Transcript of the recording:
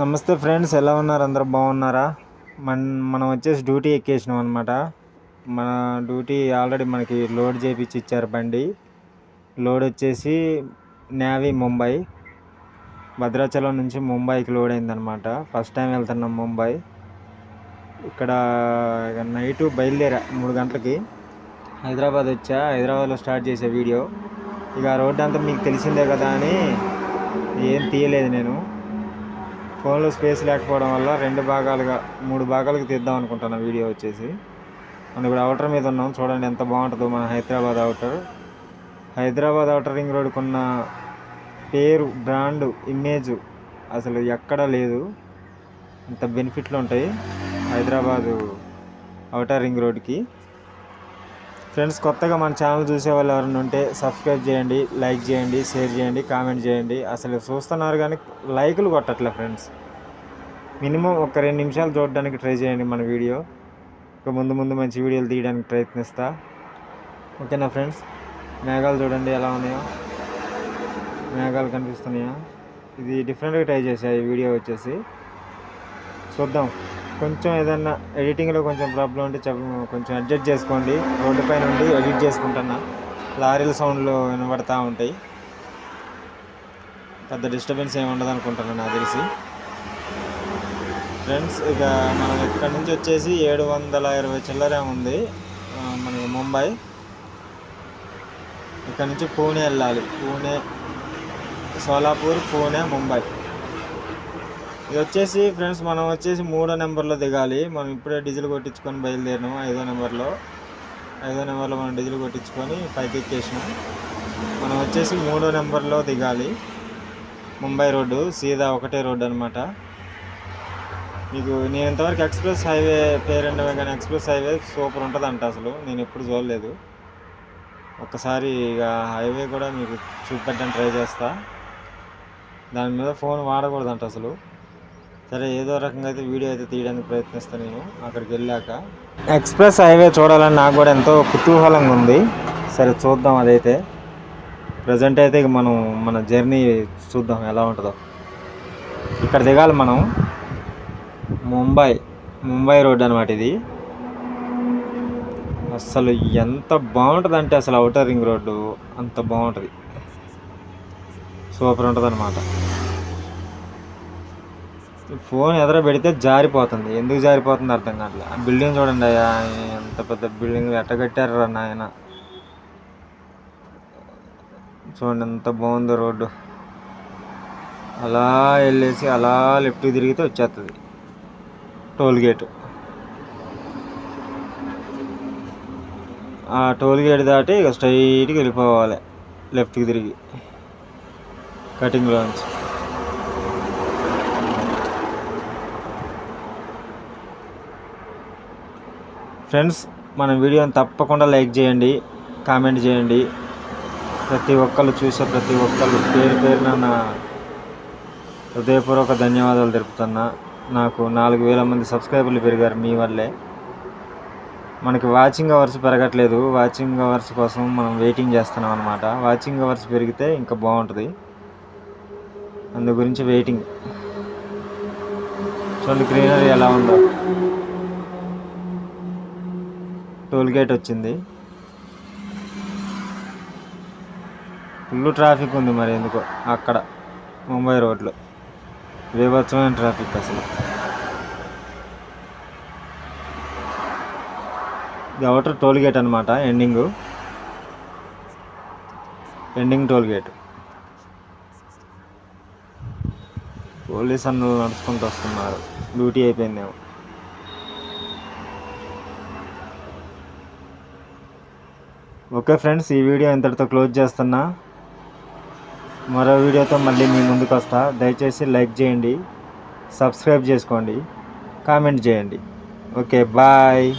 నమస్తే ఫ్రెండ్స్, ఎలా ఉన్నారు? అందరూ బాగున్నారా? మనం వచ్చేసి డ్యూటీ ఎక్కేసినాం అనమాట. మన డ్యూటీ ఆల్రెడీ మనకి లోడ్ చేయించి ఇచ్చారు. బండి లోడ్ వచ్చేసి నేవీ ముంబై, భద్రాచలం నుంచి ముంబైకి లోడ్ అయిందనమాట. ఫస్ట్ టైం వెళ్తున్నాం ముంబై. ఇక్కడ నైటు బయలుదేరా 3 గంటలకి. హైదరాబాద్ వచ్చా. హైదరాబాద్లో స్టార్ట్ చేసే వీడియో. ఇక రోడ్డు అంతా మీకు తెలిసిందే కదా అని ఏం తీయలేదు. నేను ఫోన్లో స్పేస్ లేకపోవడం వల్ల 3 భాగాలుగా తీద్దాం అనుకుంటున్నా వీడియో వచ్చేసి. మనం ఇప్పుడు అవుటర్ మీద ఉన్నాం. చూడండి ఎంత బాగుంటుందో మన హైదరాబాద్ అవుటర్ రింగ్ రోడ్డుకు ఉన్న పేరు, బ్రాండ్, ఇమేజ్ అసలు ఎక్కడా లేదు. ఇంత బెనిఫిట్లు ఉంటాయి హైదరాబాదు అవుటర్ రింగ్ రోడ్డుకి. ఫ్రెండ్స్, కొత్తగా మన ఛానల్ చూసే వాళ్ళు ఎవరైనా ఉంటే సబ్స్క్రైబ్ చేయండి, లైక్ చేయండి, షేర్ చేయండి, కామెంట్ చేయండి. అసలు చూస్తున్నారు కానీ లైకులు కొట్టట్లే ఫ్రెండ్స్. మినిమం ఒక 2 నిమిషాలు చూడడానికి ట్రై చేయండి మన వీడియో. ఇంకా ముందు మంచి వీడియోలు తీయడానికి ప్రయత్నిస్తా. ఓకేనా ఫ్రెండ్స్? మేఘాలు చూడండి ఎలా ఉన్నాయో. మేఘాలు కనిపిస్తున్నాయా? ఇది డిఫరెంట్గా ట్రై చేసా ఈ వీడియో వచ్చేసి. చూద్దాం. కొంచెం ఏదన్నా ఎడిటింగ్లో కొంచెం ప్రాబ్లం ఉంటే కొంచెం అడ్జస్ట్ చేసుకోండి. రోడ్డు పైన ఉండి ఎడిట్ చేసుకుంటున్నా. లారీల సౌండ్లు వినబడతా ఉంటాయి. పెద్ద డిస్టర్బెన్స్ ఏమి ఉండదు అనుకుంటున్నాను నాకు తెలిసి. ఫ్రెండ్స్, ఇక మనం ఇక్కడ నుంచి వచ్చేసి 720 చిల్లరే ఉంది మనకి ముంబై. ఇక్కడ నుంచి పూణే వెళ్ళాలి. సోలాపూర్, పూణే, ముంబై. ఇది వచ్చేసి ఫ్రెండ్స్ మనం వచ్చేసి 3వ నెంబర్లో దిగాలి. మనం ఇప్పుడే డీజిల్ కొట్టించుకొని బయలుదేరినాము. 5వ నెంబర్లో మనం డీజిల్ కొట్టించుకొని పైకి ఎక్కేసినాం. మనం వచ్చేసి 3వ నెంబర్లో దిగాలి. ముంబై రోడ్డు సీదా ఒకటే రోడ్డు అనమాట. మీకు నేను ఇంతవరకు ఎక్స్ప్రెస్ హైవే పేరెండమే కానీ ఎక్స్ప్రెస్ హైవే సూపర్ ఉంటుందంట. అసలు నేను ఎప్పుడు చూడలేదు. ఒక్కసారి ఇక హైవే కూడా మీకు చూపెట్టడానికి ట్రై చేస్తా. దాని మీద ఫోన్ వాడకూడదంట అసలు. సరే, ఏదో రకంగా అయితే వీడియో అయితే తీయడానికి ప్రయత్నిస్తాను నేను అక్కడికి వెళ్ళాక. ఎక్స్ప్రెస్ హైవే చూడాలని నాకు కూడా ఎంతో కుతూహలంగా ఉంది. సరే చూద్దాం. అదైతే ప్రజెంట్ అయితే ఇక మనం మన జర్నీ చూద్దాం ఎలా ఉంటుందో. ఇక్కడ దిగాలి మనం. ముంబై రోడ్ అనమాట ఇది. అసలు ఎంత బాగుంటుంది అంటే అసలు అవుటర్ రింగ్ రోడ్డు అంత బాగుంటుంది. సూపర్ ఉంటుంది అనమాట. ఫోన్ ఎదుర పెడితే జారిపోతుంది. ఎందుకు జారిపోతుంది అర్థం కావట్లేదు. ఆ బిల్డింగ్ చూడండి అయ్యా, ఎంత పెద్ద బిల్డింగ్ ఎట్ట కట్టారు నాయన. చూడండి ఎంత బాగుందో రోడ్డు. అలా వెళ్ళేసి అలా లెఫ్ట్ తిరిగితే వచ్చేస్తుంది టోల్ గేట్. ఆ టోల్ గేట్ దాటి ఇక స్ట్రైట్గా వెళ్ళిపోవాలి లెఫ్ట్కి తిరిగి కటింగ్లోంచి. ఫ్రెండ్స్, మన వీడియోని తప్పకుండా లైక్ చేయండి, కామెంట్ చేయండి. ప్రతి ఒక్కళ్ళు చూసే ప్రతి ఒక్కళ్ళు పేరున నా హృదయపూర్వక ధన్యవాదాలు తెలుపుతున్నా. నాకు 4000 మంది సబ్స్క్రైబర్లు పెరిగారు మీ వల్లే. మనకి వాచింగ్ అవర్స్ పెరగట్లేదు. వాచింగ్ అవర్స్ కోసం మనం వెయిటింగ్ చేస్తున్నాం అనమాట. వాచింగ్ అవర్స్ పెరిగితే ఇంకా బాగుంటుంది. అందు గురించి వెయిటింగ్. చూడండి గ్రీనరీ ఎలా ఉందో. టోల్ గేట్ వచ్చింది. ఫుల్ ట్రాఫిక్ ఉంది మరి ఎందుకో అక్కడ ముంబై రోడ్లో. బీభత్సమైన ట్రాఫిక్ అసలు. ఇది అవుటర్ టోల్ గేట్ అనమాట. Ending toll gate. పోలీస్ అన్నలు నడుచుకుంటూ వస్తున్నారు. డ్యూటీ అయిపోయిందేమో. ఓకే ఫ్రెండ్స్, ఈ వీడియో ఇంతటితో క్లోజ్ చేస్తున్నా. మరో వీడియోతో మళ్ళీ మీ ముందుకు వస్తా. దయచేసి లైక్ చేయండి, సబ్స్క్రైబ్ చేసుకోండి, కామెంట్ చేయండి. Okay, bye.